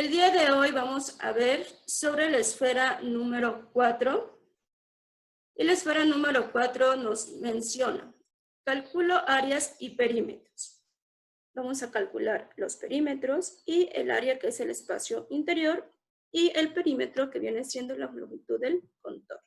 El día de hoy vamos a ver sobre la esfera número 4. Y la esfera número 4 nos menciona, calculo áreas y perímetros. Vamos a calcular los perímetros y el área que es el espacio interior y el perímetro que viene siendo la longitud del contorno.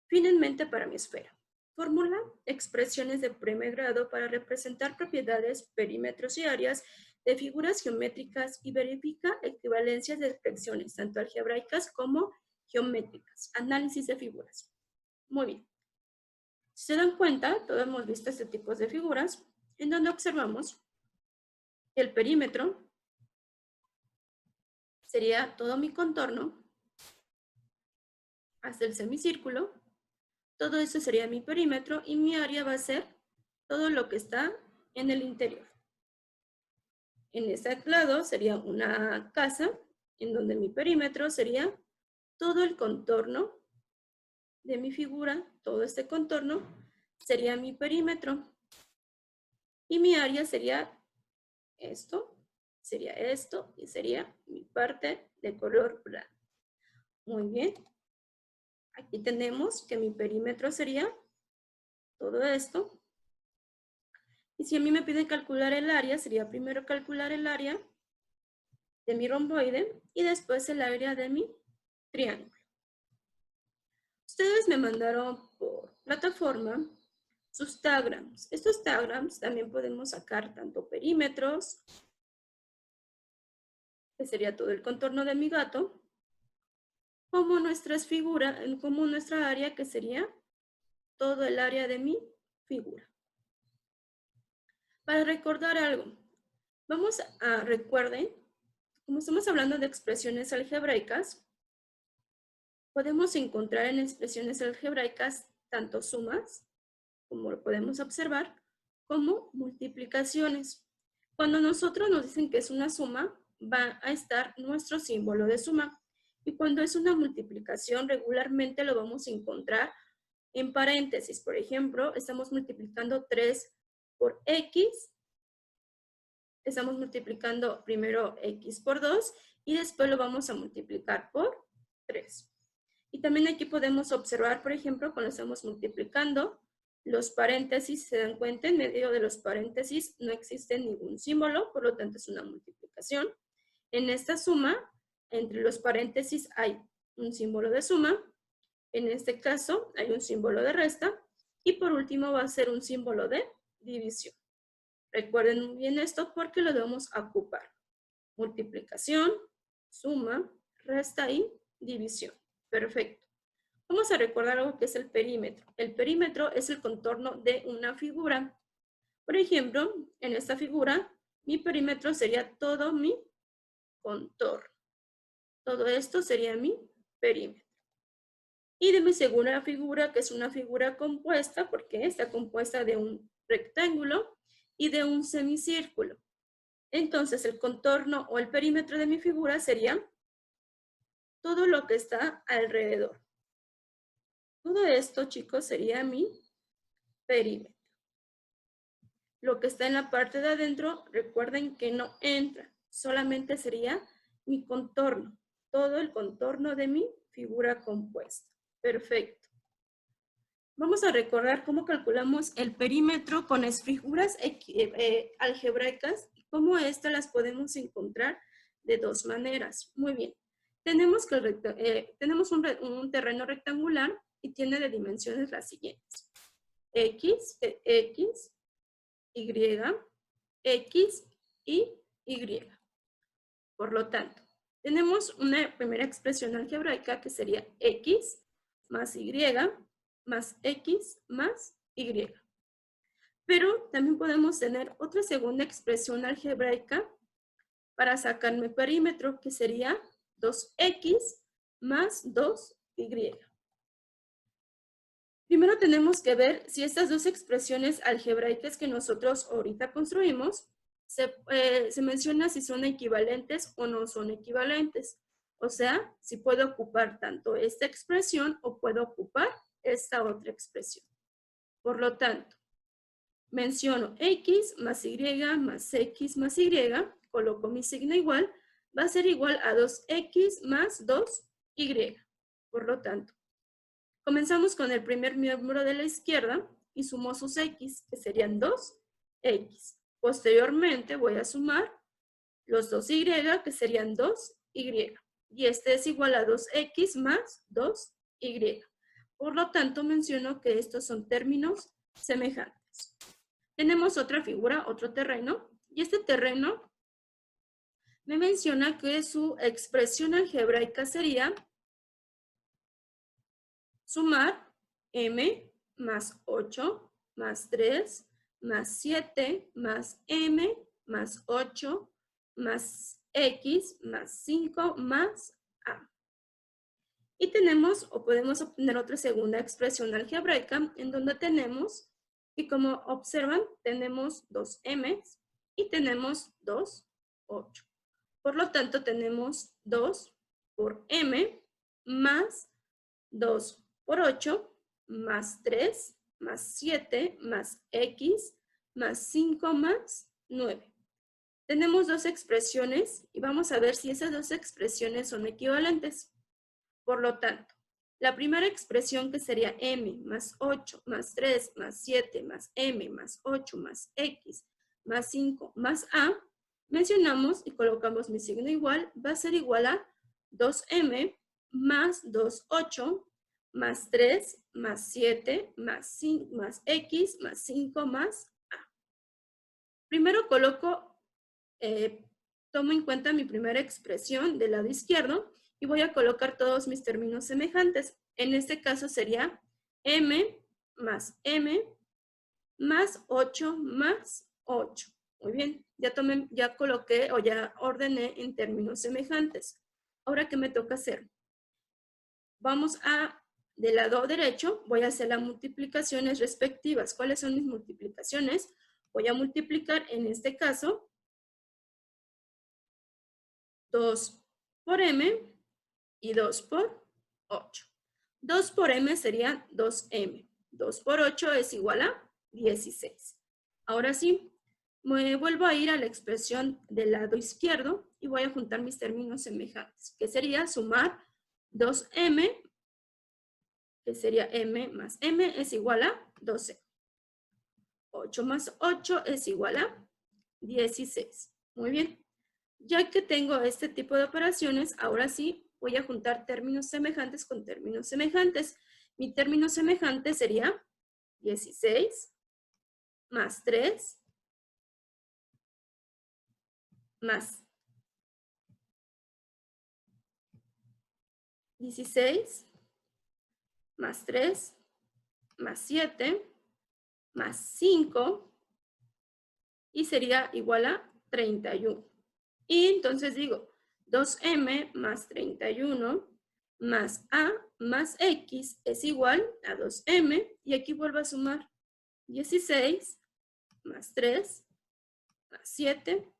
Finalmente para mi esfera. Fórmula expresiones de primer grado para representar propiedades, perímetros y áreas de figuras geométricas y verifica equivalencias de expresiones, tanto algebraicas como geométricas. Análisis de figuras. Muy bien. Si se dan cuenta, todos hemos visto este tipo de figuras en donde observamos que el perímetro sería todo mi contorno hasta el semicírculo. Todo eso sería mi perímetro y mi área va a ser todo lo que está en el interior. En este lado sería una casa en donde mi perímetro sería todo el contorno de mi figura, todo este contorno sería mi perímetro. Y mi área sería esto y sería mi parte de color blanco. Muy bien. Aquí tenemos que mi perímetro sería todo esto. Y si a mí me piden calcular el área, sería primero calcular el área de mi romboide y después el área de mi triángulo. Ustedes me mandaron por plataforma sus tagrams. Estos tagrams también podemos sacar tanto perímetros, que sería todo el contorno de mi gato, como nuestras figuras, como nuestra área, que sería todo el área de mi figura. Para recordar algo, vamos a recuerden, como estamos hablando de expresiones algebraicas, podemos encontrar en expresiones algebraicas tanto sumas, como lo podemos observar, como multiplicaciones. Cuando nosotros nos dicen que es una suma, va a estar nuestro símbolo de suma. Y cuando es una multiplicación, regularmente lo vamos a encontrar en paréntesis. Por ejemplo, estamos multiplicando 3 por x. Estamos multiplicando primero x por 2 y después lo vamos a multiplicar por 3. Y también aquí podemos observar, por ejemplo, cuando estamos multiplicando, los paréntesis, se dan cuenta, en medio de los paréntesis no existe ningún símbolo, por lo tanto es una multiplicación. En esta suma, entre los paréntesis hay un símbolo de suma, en este caso hay un símbolo de resta, y por último va a ser un símbolo de división. Recuerden muy bien esto porque lo vamos a ocupar. Multiplicación, suma, resta y división. Perfecto. Vamos a recordar algo que es el perímetro. El perímetro es el contorno de una figura. Por ejemplo, en esta figura, mi perímetro sería todo mi contorno. Todo esto sería mi perímetro. Y de mi segunda figura, que es una figura compuesta, porque está compuesta de un rectángulo y de un semicírculo. Entonces, el contorno o el perímetro de mi figura sería todo lo que está alrededor. Todo esto, chicos, sería mi perímetro. Lo que está en la parte de adentro, recuerden que no entra, solamente sería mi contorno, todo el contorno de mi figura compuesta. Perfecto. Vamos a recordar cómo calculamos el perímetro con las figuras algebraicas y cómo estas las podemos encontrar de dos maneras. Muy bien. Tenemos un terreno rectangular y tiene de dimensiones las siguientes. X, Y, X y Y. Por lo tanto, tenemos una primera expresión algebraica que sería X más Y más X más Y. Pero también podemos tener otra segunda expresión algebraica para sacar mi perímetro, que sería 2X más 2Y. Primero tenemos que ver si estas dos expresiones algebraicas que nosotros ahorita construimos se menciona si son equivalentes o no son equivalentes. O sea, si puedo ocupar tanto esta expresión o puedo ocupar esta otra expresión. Por lo tanto, menciono X más Y más X más Y, coloco mi signo igual, va a ser igual a 2x más 2y. Por lo tanto, comenzamos con el primer miembro de la izquierda y sumo sus x, que serían 2x. Posteriormente voy a sumar los 2y, que serían 2y. Y este es igual a 2x más 2y. Por lo tanto, menciono que estos son términos semejantes. Tenemos otra figura, otro terreno, y este terreno me menciona que su expresión algebraica sería sumar m más 8 más 3 más 7 más m más 8 más x más 5 más a. Y tenemos o podemos obtener otra segunda expresión algebraica en donde tenemos, y como observan, tenemos 2m y tenemos 2, 8. Por lo tanto, tenemos 2 por m más 2 por 8 más 3 más 7 más x más 5 más 9. Tenemos dos expresiones y vamos a ver si esas dos expresiones son equivalentes. Por lo tanto, la primera expresión, que sería m más 8 más 3 más 7 más m más 8 más x más 5 más a, mencionamos y colocamos mi signo igual, va a ser igual a 2m más 2, 8 más 3 más 7 más 5 más x más 5 más a. Primero tomo en cuenta mi primera expresión del lado izquierdo y voy a colocar todos mis términos semejantes. En este caso sería m más 8 más 8. Muy bien, ya coloqué o ya ordené en términos semejantes. Ahora, ¿qué me toca hacer? Del lado derecho, voy a hacer las multiplicaciones respectivas. ¿Cuáles son mis multiplicaciones? Voy a multiplicar, en este caso, 2 por m y 2 por 8. 2 por m sería 2m. 2 por 8 es igual a 16. Ahora sí, me vuelvo a ir a la expresión del lado izquierdo y voy a juntar mis términos semejantes, que sería sumar 2m, que sería m más m es igual a 12. 8 más 8 es igual a 16. Muy bien. Ya que tengo este tipo de operaciones, ahora sí voy a juntar términos semejantes con términos semejantes. Mi término semejante sería 16 más 3 más 16 más 3 más 7 más 5 y sería igual a 31. Y entonces digo 2m más 31 más a más x es igual a 2m y aquí vuelvo a sumar 16 más 3 más 7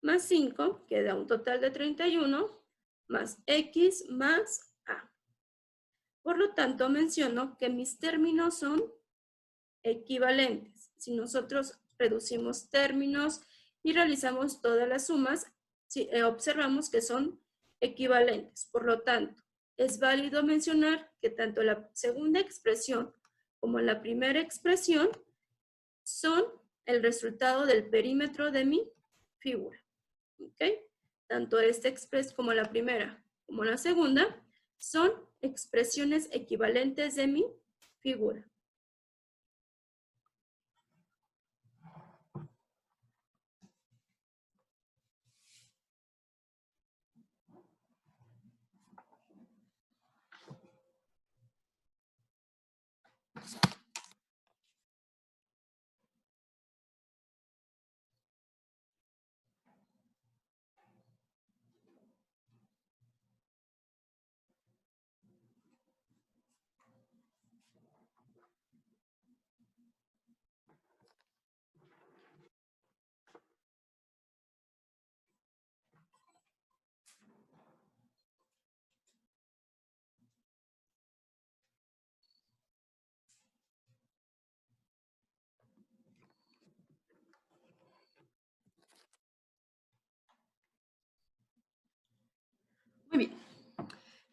más 5, que da un total de 31, más x más a. Por lo tanto, menciono que mis términos son equivalentes. Si nosotros reducimos términos y realizamos todas las sumas, observamos que son equivalentes. Por lo tanto, es válido mencionar que tanto la segunda expresión como la primera expresión son el resultado del perímetro de mi figura. ¿Ok? Tanto esta expresión como la primera como la segunda son expresiones equivalentes de mi figura.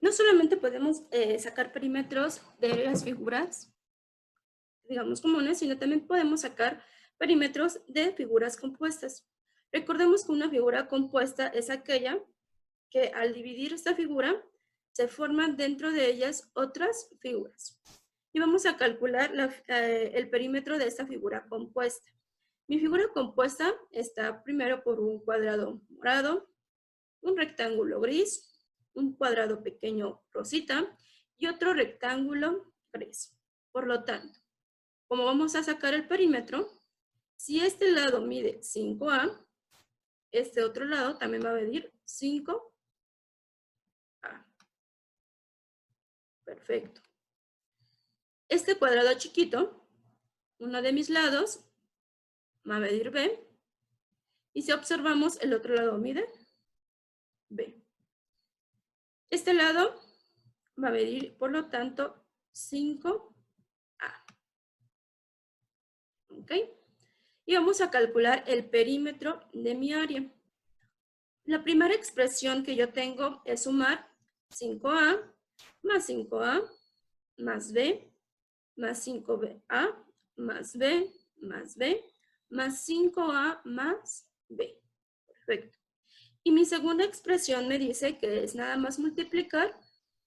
No solamente podemos sacar perímetros de las figuras, digamos, comunes, sino también podemos sacar perímetros de figuras compuestas. Recordemos que una figura compuesta es aquella que al dividir esta figura, se forman dentro de ellas otras figuras. Y vamos a calcular el perímetro de esta figura compuesta. Mi figura compuesta está primero por un cuadrado morado, un rectángulo gris, un cuadrado pequeño rosita y otro rectángulo gris. Por lo tanto, como vamos a sacar el perímetro, si este lado mide 5A, este otro lado también va a medir 5A. Perfecto. Este cuadrado chiquito, uno de mis lados, va a medir B. Y si observamos, el otro lado mide B. Este lado va a medir, por lo tanto, 5A. ¿Ok? Y vamos a calcular el perímetro de mi área. La primera expresión que yo tengo es sumar 5A más 5A más B más 5A más B más B más 5A más B. Perfecto. Y mi segunda expresión me dice que es nada más multiplicar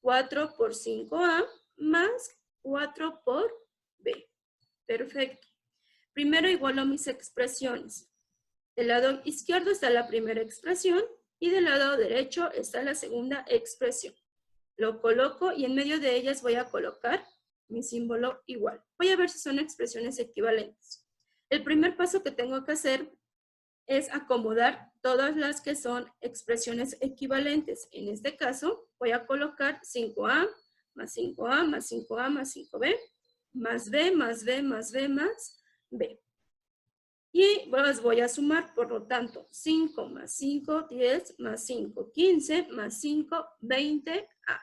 4 por 5A más 4 por B. Perfecto. Primero igualo mis expresiones. Del lado izquierdo está la primera expresión y del lado derecho está la segunda expresión. Lo coloco y en medio de ellas voy a colocar mi símbolo igual. Voy a ver si son expresiones equivalentes. El primer paso que tengo que hacer es acomodar todas las que son expresiones equivalentes. En este caso, voy a colocar 5A más 5A más 5A más 5B más B más B más B más B. Y las voy a sumar, por lo tanto, 5 más 5, 10 más 5, 15 más 5, 20A.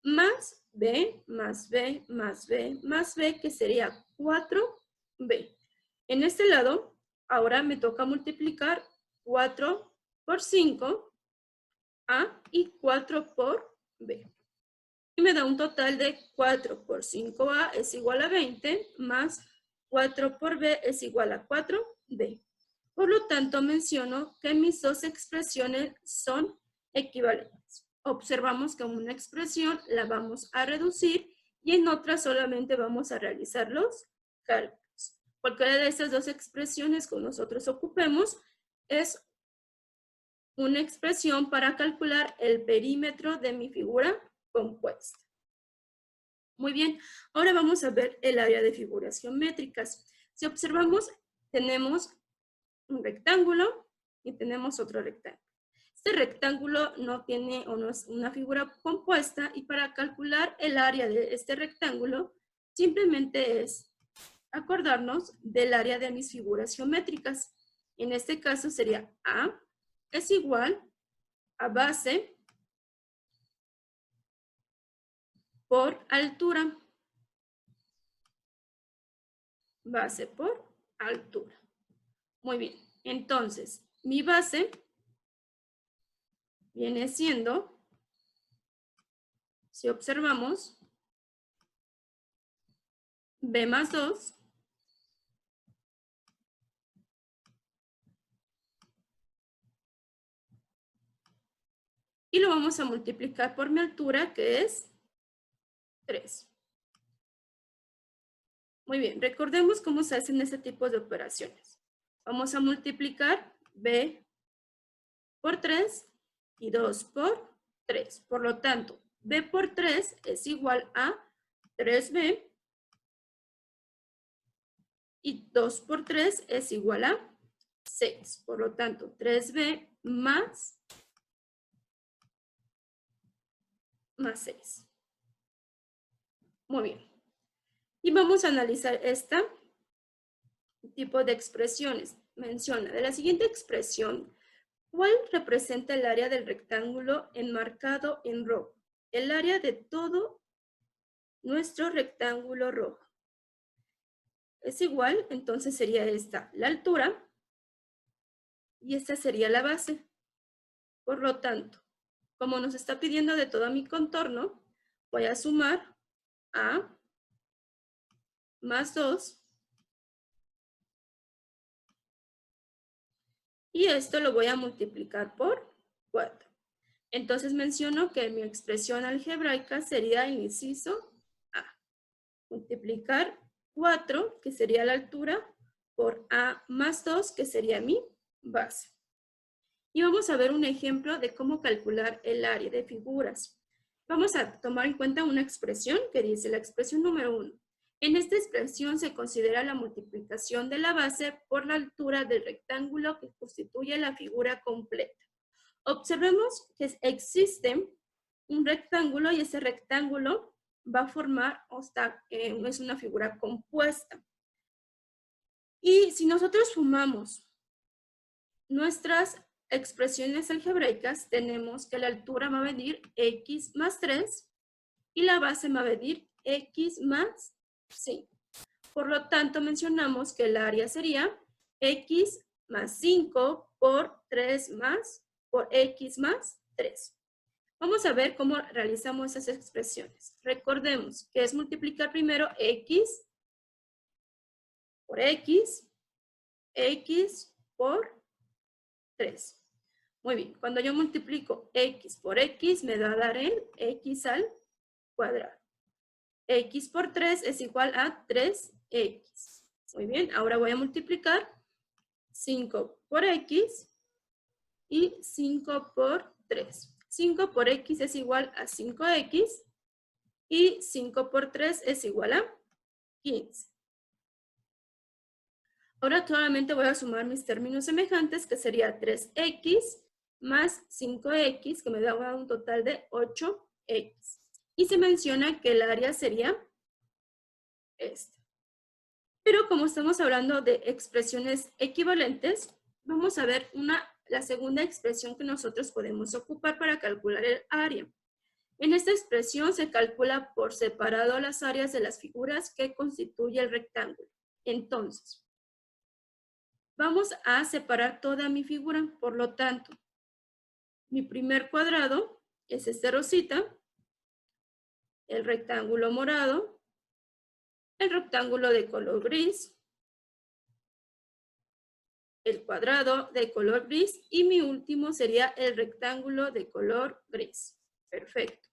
Más B, más B, más B, más B, que sería 4B. En este lado, ahora me toca multiplicar 4 por 5, A, y 4 por B. Y me da un total de 4 por 5A es igual a 20, más 4 por B es igual a 4B. Por lo tanto, menciono que mis dos expresiones son equivalentes. Observamos que una expresión la vamos a reducir y en otra solamente vamos a realizar los cálculos. Cualquiera de estas dos expresiones que nosotros ocupemos es una expresión para calcular el perímetro de mi figura compuesta. Muy bien, ahora vamos a ver el área de figuras geométricas. Si observamos, tenemos un rectángulo y tenemos otro rectángulo. Este rectángulo no tiene o no es una figura compuesta y para calcular el área de este rectángulo simplemente es acordarnos del área de mis figuras geométricas. En este caso sería A es igual a base por altura. Base por altura. Muy bien. Entonces, mi base viene siendo, si observamos, B más 2 y lo vamos a multiplicar por mi altura, que es 3. Muy bien, recordemos cómo se hacen este tipo de operaciones. Vamos a multiplicar B por 3 y 2 por 3. Por lo tanto, B por 3 es igual a 3B y 2 por 3 es igual a 6. Por lo tanto, 3B más 6. Muy bien. Y vamos a analizar este tipo de expresiones. Menciona, de la siguiente expresión, ¿cuál representa el área del rectángulo enmarcado en rojo? El área de todo nuestro rectángulo rojo. Es igual, entonces sería esta la altura y esta sería la base. Por lo tanto, como nos está pidiendo de todo mi contorno, voy a sumar A más 2. Y esto lo voy a multiplicar por 4. Entonces menciono que mi expresión algebraica sería el inciso A. Multiplicar 4, que sería la altura, por A más 2, que sería mi base. Y vamos a ver un ejemplo de cómo calcular el área de figuras. Vamos a tomar en cuenta una expresión que dice la expresión número 1. En esta expresión se considera la multiplicación de la base por la altura del rectángulo que constituye la figura completa. Observemos que existe un rectángulo y ese rectángulo va a formar, es una figura compuesta. Y si nosotros sumamos nuestras expresiones algebraicas, tenemos que la altura va a medir x más 3 y la base va a medir x más 5. Por lo tanto, mencionamos que el área sería x más 5 por 3 más por x más 3. Vamos a ver cómo realizamos esas expresiones. Recordemos que es multiplicar primero x por x, x por 3. Muy bien, cuando yo multiplico x por x, me va a dar el x al cuadrado. X por 3 es igual a 3x. Muy bien, ahora voy a multiplicar 5 por x y 5 por 3. 5 por x es igual a 5x y 5 por 3 es igual a 15. Ahora solamente voy a sumar mis términos semejantes, que sería 3x más 5x, que me da un total de 8x. Y se menciona que el área sería esta. Pero como estamos hablando de expresiones equivalentes, vamos a ver la segunda expresión que nosotros podemos ocupar para calcular el área. En esta expresión se calcula por separado las áreas de las figuras que constituye el rectángulo. Entonces, vamos a separar toda mi figura. Por lo tanto, mi primer cuadrado es este rosita, el rectángulo morado, el rectángulo de color gris, el cuadrado de color gris y mi último sería el rectángulo de color gris. Perfecto.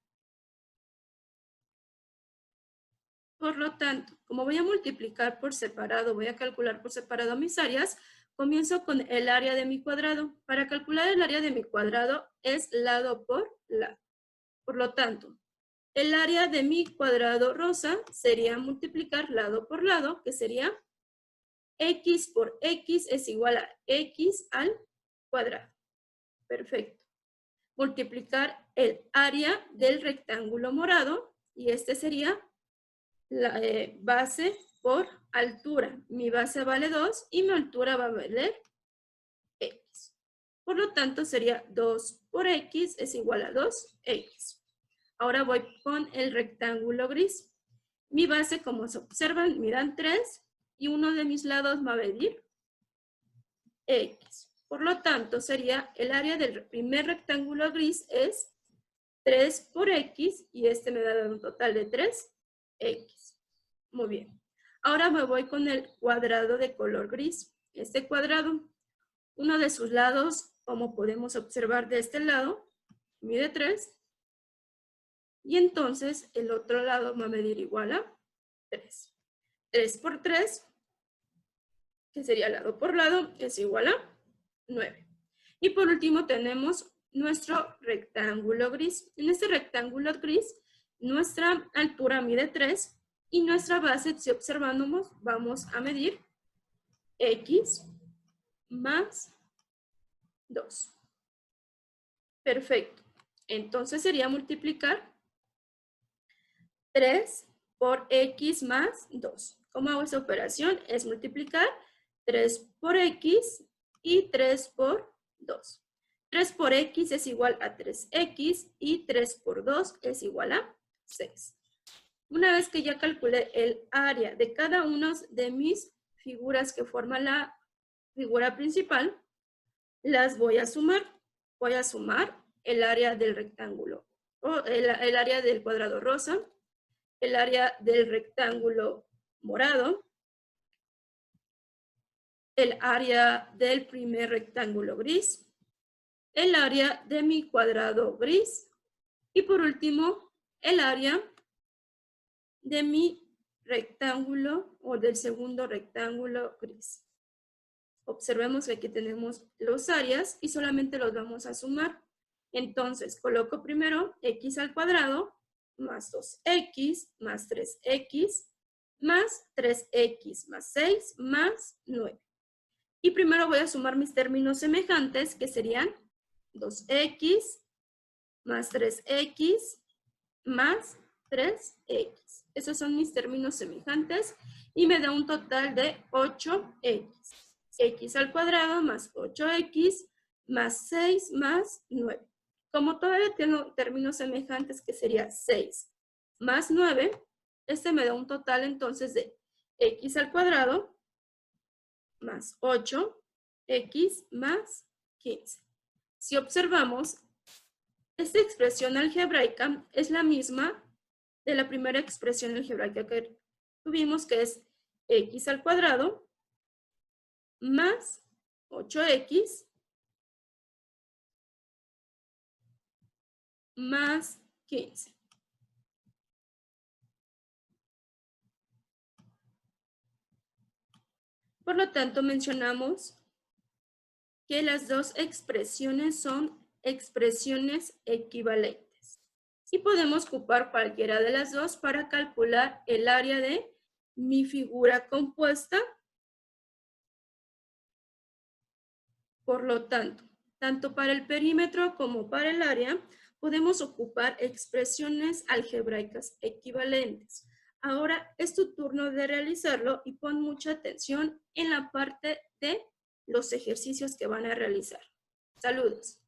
Por lo tanto, como voy a multiplicar por separado, voy a calcular por separado mis áreas, comienzo con el área de mi cuadrado. Para calcular el área de mi cuadrado es lado por lado. Por lo tanto, el área de mi cuadrado rosa sería multiplicar lado por lado, que sería x por x es igual a x al cuadrado. Perfecto. Multiplicar el área del rectángulo morado y este sería la base por altura. Mi base vale 2 y mi altura va a valer x. Por lo tanto, sería 2 por x es igual a 2x. Ahora voy con el rectángulo gris. Mi base, como se observan, me dan 3 y uno de mis lados va a medir x. Por lo tanto, sería el área del primer rectángulo gris es 3 por x y este me da un total de 3x. Muy bien. Ahora me voy con el cuadrado de color gris. Este cuadrado, uno de sus lados, como podemos observar de este lado, mide 3. Y entonces el otro lado va a medir igual a 3. 3 por 3, que sería lado por lado, es igual a 9. Y por último tenemos nuestro rectángulo gris. En este rectángulo gris, nuestra altura mide 3 y nuestra base, si observamos, vamos a medir x más 2. Perfecto. Entonces sería multiplicar 3 por x más 2. ¿Cómo hago esa operación? Es multiplicar 3 por x y 3 por 2. 3 por x es igual a 3x y 3 por 2 es igual a 6. Una vez que ya calculé el área de cada una de mis figuras que forman la figura principal, las voy a sumar. Voy a sumar el área del rectángulo, o el área del cuadrado rosa, el área del rectángulo morado, el área del primer rectángulo gris, el área de mi cuadrado gris y por último el área de mi rectángulo o del segundo rectángulo gris. Observemos que aquí tenemos los áreas y solamente los vamos a sumar. Entonces, coloco primero x al cuadrado más 2x más 3x más 3x más 6 más 9. Y primero voy a sumar mis términos semejantes, que serían 2x más 3x más 3x. Esos son mis términos semejantes y me da un total de 8x. X al cuadrado más 8x más 6 más 9. Como todavía tengo términos semejantes, que sería 6 más 9, este me da un total entonces de x al cuadrado más 8x más 15. Si observamos, esta expresión algebraica es la misma de la primera expresión algebraica que tuvimos, que es x al cuadrado más 8x más 15. Por lo tanto, mencionamos que las dos expresiones son expresiones equivalentes y podemos ocupar cualquiera de las dos para calcular el área de mi figura compuesta. Por lo tanto, tanto para el perímetro como para el área, podemos ocupar expresiones algebraicas equivalentes. Ahora es tu turno de realizarlo y pon mucha atención en la parte de los ejercicios que van a realizar. Saludos.